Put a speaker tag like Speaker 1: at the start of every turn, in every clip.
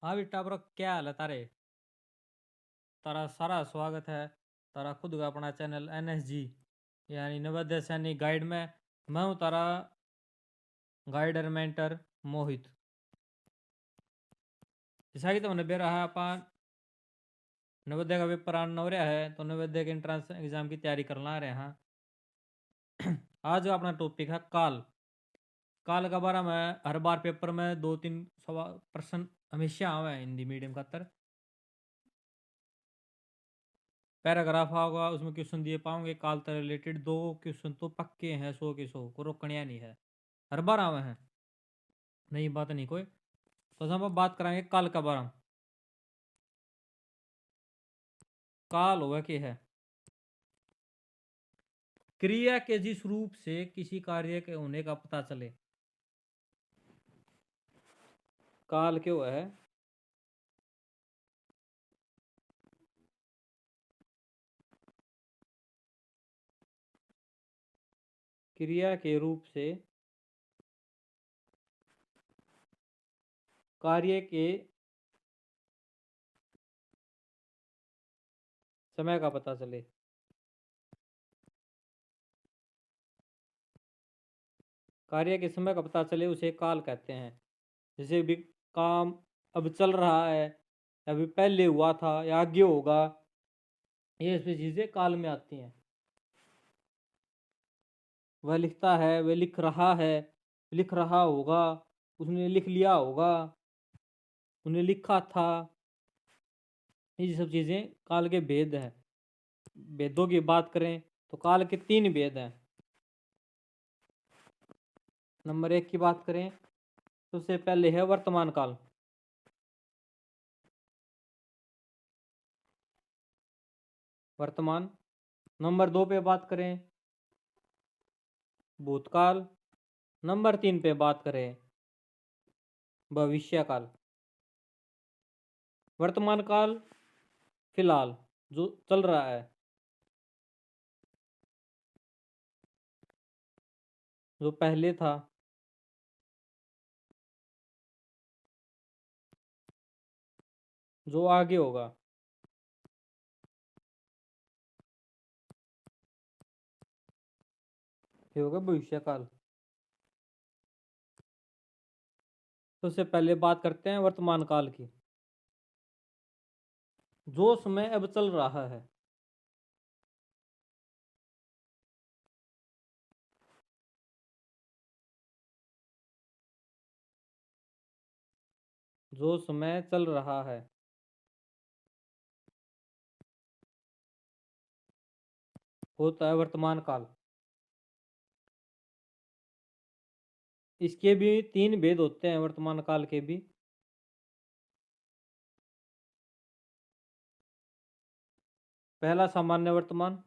Speaker 1: हाँ बेटा ब्रो, क्या हाल है तारे? तारा सारा स्वागत है। तारा खुद का अपना चैनल NSG यानी नवोदय सैनिक गाइड में। मैं हूँ तारा गाइडर मेंटर मोहित। जैसा कि तुमने बेरा है अपन नवोदय का पेपर आना हो रहा है, तो नवोदय के एंट्रेंस एग्जाम की तैयारी करना आ रहे हैं। आज का अपना टॉपिक है काल। काल का बारे में हर बार पेपर में दो तीन सवाल प्रश्न हमेशा आवे हैं हिंदी मीडियम का तर पैराग्राफ होगा, उसमें क्वेश्चन दिए पाओगे काल से रिलेटेड। दो क्वेश्चन तो पक्के हैं, 100 के 100 को रोकनिया नहीं है। हर बार आवे हैं, नई बात नहीं कोई। तो हम बात कराएंगे काल का बारे में। काल हुआ कि है क्रिया के जिस रूप से किसी कार्य के होने का पता चले। काल क्यों है? क्रिया के रूप से कार्य के समय का पता चले। कार्य के समय का पता चले उसे काल कहते हैं। जैसे भी काम अब चल रहा है, अभी पहले हुआ था या आगे होगा, ये ऐसी चीजें काल में आती हैं। वह लिखता है, वह लिख रहा है, लिख रहा होगा, उसने लिख लिया होगा, उन्हें लिखा था। ये सब चीजें काल के भेद हैं। भेदों की बात करें तो काल के 3 भेद हैं। नंबर 1 की बात करें तो उससे पहले है वर्तमान काल। वर्तमान। नंबर 2 पे बात करें भूतकाल। नंबर 3 पे बात करें भविष्य काल। वर्तमान काल फिलहाल जो चल रहा है, जो पहले था, जो आगे होगा। ये होगा भविष्य काल। तो उससे पहले बात करते हैं वर्तमान काल की। जो समय अब चल रहा है, जो समय चल रहा है होता है वर्तमान काल। इसके भी 3 भेद होते हैं वर्तमान काल के भी। पहला सामान्य वर्तमान।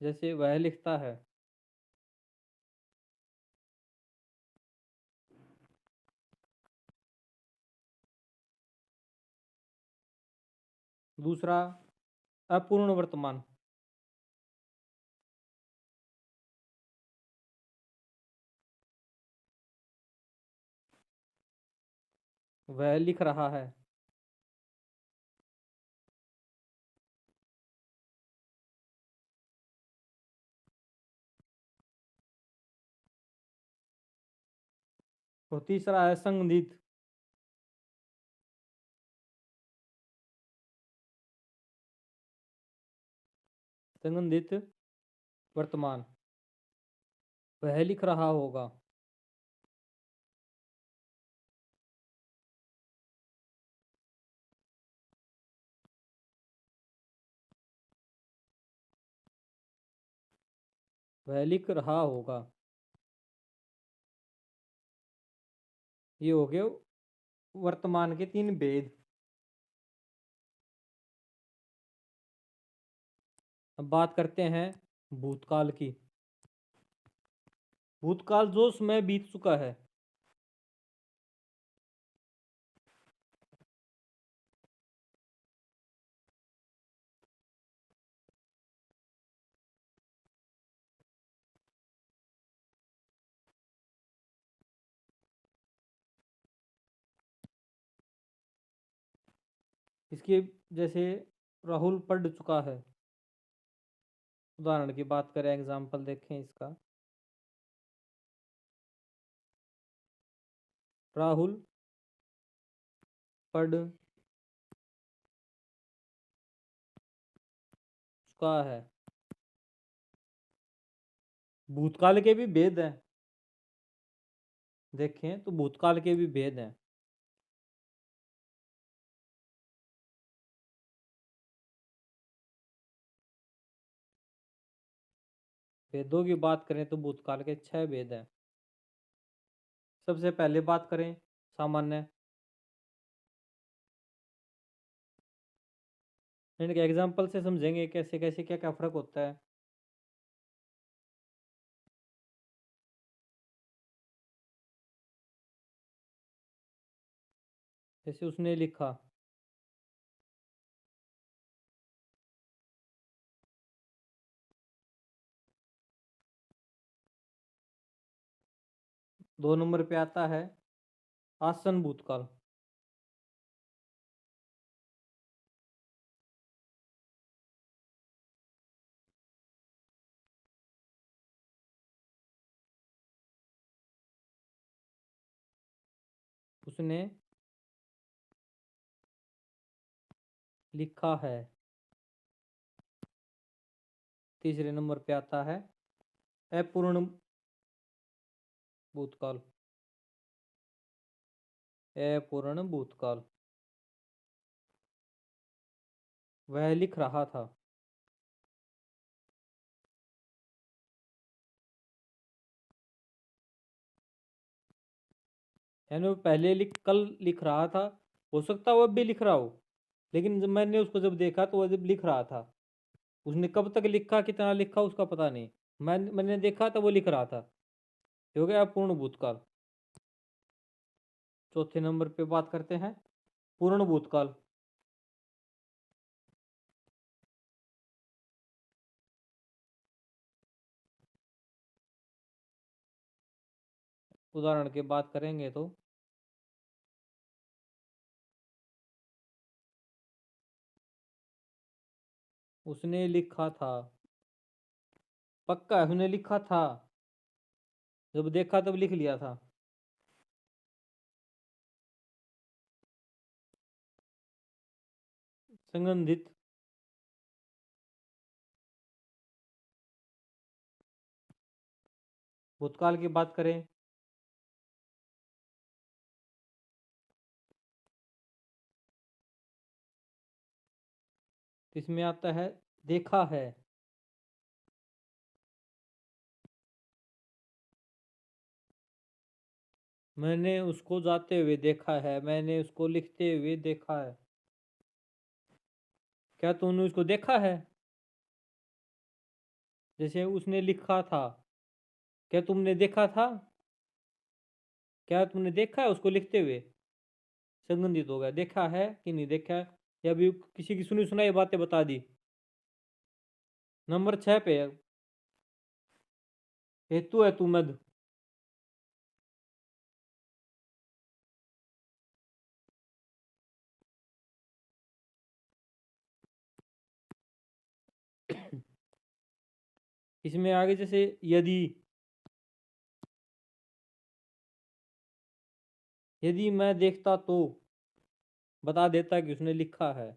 Speaker 1: जैसे वह लिखता है। दूसरा अपूर्ण वर्तमान। वह लिख रहा है। और तीसरा है संदिग्ध। संबंधित वर्तमान। वह लिख रहा होगा। वह लिख रहा होगा। ये हो गए वर्तमान के 3 भेद। अब बात करते हैं भूतकाल की। भूतकाल जो समय बीत चुका है। इसके जैसे राहुल पढ़ चुका है, उदाहरण की बात करें, एग्जाम्पल देखें इसका। राहुल पढ़ चुका है। भूतकाल के भी भेद हैं, देखें तो भूतकाल के भी भेद हैं। भेदों की बात करें तो भूतकाल के 6 भेद हैं। सबसे पहले बात करें सामान्य, इनके एग्जाम्पल से समझेंगे कैसे कैसे क्या क्या फर्क होता है। जैसे उसने लिखा, 2 नंबर पे आता है आसन भूतकाल। उसने लिखा है। तीसरे नंबर पे आता है अपूर्ण भूतकाल। अपूर्ण भूतकाल, वह लिख रहा था। यानी वो पहले कल लिख रहा था, हो सकता है वो अब भी लिख रहा हो, लेकिन जब मैंने उसको जब देखा तो वो जब लिख रहा था। उसने कब तक लिखा, कितना लिखा, उसका पता नहीं। मैंने देखा तो वो लिख रहा था। ये हो गया पूर्ण भूतकाल। चौथे नंबर पे बात करते हैं पूर्ण भूतकाल। उदाहरण की बात करेंगे तो उसने लिखा था, पक्का है उसने लिखा था, जब देखा तब लिख लिया था। संबंधित, भूतकाल की बात करें तो इसमें आता है देखा है। मैंने उसको जाते हुए देखा है, मैंने उसको लिखते हुए देखा है। क्या तूने उसको देखा है? जैसे उसने लिखा था, क्या तुमने देखा था? क्या तुमने देखा है उसको लिखते हुए? संबंधित हो गया, देखा है कि नहीं देखा है, या भी किसी की सुनी सुनाई बातें बता दी। नंबर 6 पे हेतु है तू मद। इसमें आगे जैसे यदि, यदि मैं देखता तो बता देता कि उसने लिखा है।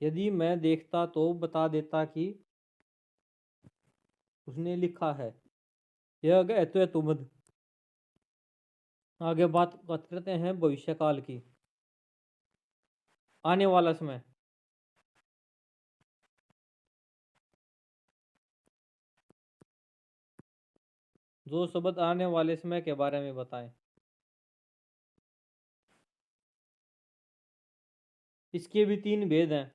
Speaker 1: यदि मैं देखता तो बता देता कि उसने लिखा है। यह आ गया हेतु है तू मद। आगे बात करते हैं भविष्य काल की, आने वाला समय। जो शब्द आने वाले समय के बारे में बताएं। इसके भी 3 भेद हैं।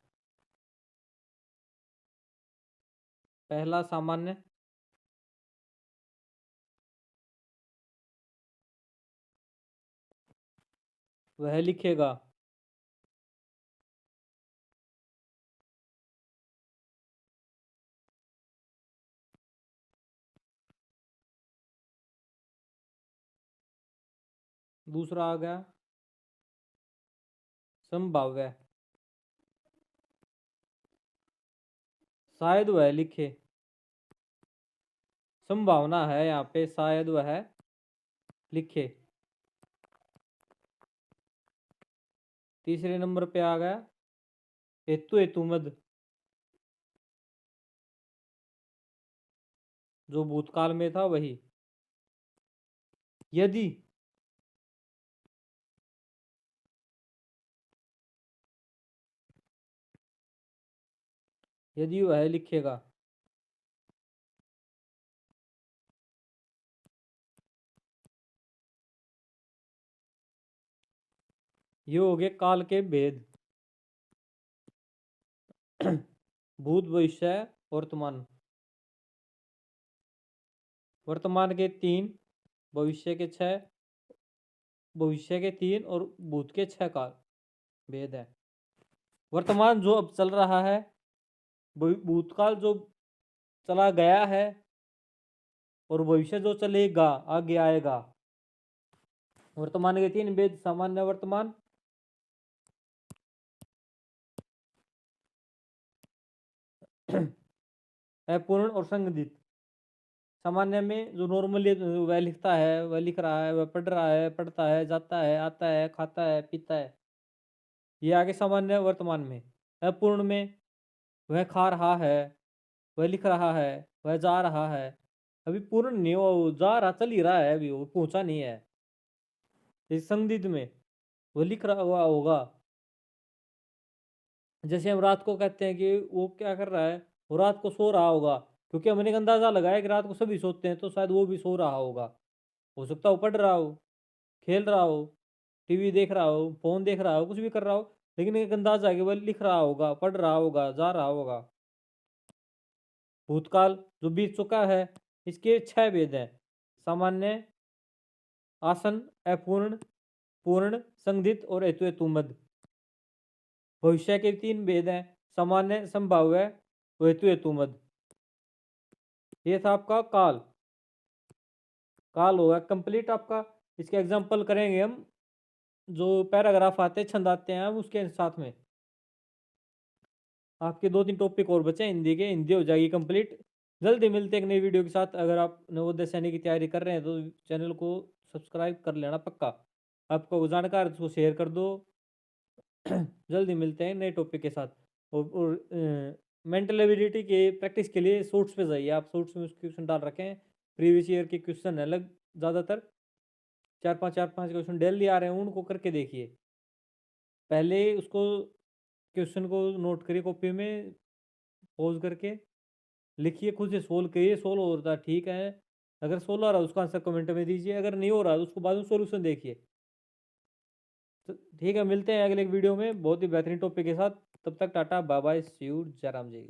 Speaker 1: पहला सामान्य, वह लिखेगा। दूसरा आ गया संभाव्य, शायद वह लिखे। संभावना है यहाँ पे, शायद वह लिखे। तीसरे नंबर पे आ गया हेतु हेतुमद, जो भूतकाल में था वही। यदि यदि वह लिखेगा। ये हो गए काल के भेद। भूत, भविष्य, वर्तमान। वर्तमान के 3, भविष्य के 6, भविष्य के 3 और भूत के 6 काल भेद है। वर्तमान जो अब चल रहा है, भूतकाल जो चला गया है, और भविष्य जो चलेगा, आगे आएगा। वर्तमान के 3 भेद, सामान्य वर्तमान, अपूर्ण और संगठित। सामान्य में जो नॉर्मली वह लिखता है, वह लिख रहा है, वह पढ़ रहा है, पढ़ता है, जाता है, आता है, खाता है, पीता है, ये आगे सामान्य वर्तमान में। अपूर्ण में वह खा रहा है, वह लिख रहा है, वह जा रहा है, अभी पूर्ण नहीं, वो जा रहा, चल ही रहा है, अभी वो पहुंचा नहीं है। इस संदिग्ध में वह लिख रहा हुआ होगा। जैसे हम रात को कहते हैं कि वो क्या कर रहा है, वो रात को सो रहा होगा, क्योंकि हमने एक अंदाजा लगाया कि रात को सभी सोते हैं, तो शायद वो भी सो रहा होगा। हो सकता है वो पढ़ रहा हो, खेल रहा हो, टीवी देख रहा हो, फोन देख रहा हो, कुछ भी कर रहा हो, लेकिन एक अंदाजा है कि वह लिख रहा होगा, पढ़ रहा होगा, जा रहा होगा। भूतकाल जो बीत चुका है, इसके 6 भेद हैं। सामान्य, आसन, अपूर्ण, पूर्ण, संदिग्ध और हेतु हेतुमद। भविष्य के 3 भेद हैं, सामान्य, संभाव्य, हेतु हेतुमद। ये था आपका काल। काल होगा कंप्लीट आपका। इसके एग्जाम्पल करेंगे हम, जो पैराग्राफ आते हैं, छंद आते हैं, हम उसके साथ में। आपके 2-3 टॉपिक और बचे हिंदी के, हिंदी हो जाएगी कंप्लीट। जल्दी मिलते हैं एक नई वीडियो के साथ। अगर आप नवोदय सैनिक की तैयारी कर रहे हैं तो चैनल को सब्सक्राइब कर लेना पक्का। आपको जानकार उसको शेयर कर दो। जल्दी मिलते हैं नए टॉपिक के साथ। और मेंटल एबिलिटी के प्रैक्टिस के लिए शॉर्ट्स पे जाइए आप, शॉर्ट्स में उसके क्वेश्चन डाल रखे हैं, प्रीवियस ईयर के क्वेश्चन है अलग, ज़्यादातर 4-5 क्वेश्चन डेली आ रहे हैं, उनको करके देखिए। पहले उसको क्वेश्चन को नोट करिए कॉपी में, पॉज करके लिखिए, खुद से सोल्व करिए। सोल्व हो रहा है ठीक है, अगर सोल्व हो रहा है उसका आंसर कमेंट में दीजिए, अगर नहीं हो रहा है तो उसको बाद में सोल्यूशन देखिए। तो ठीक है, मिलते हैं अगले वीडियो में बहुत ही बेहतरीन टॉपिक के साथ। तब तक tata bye bye, see you, Jairam ji.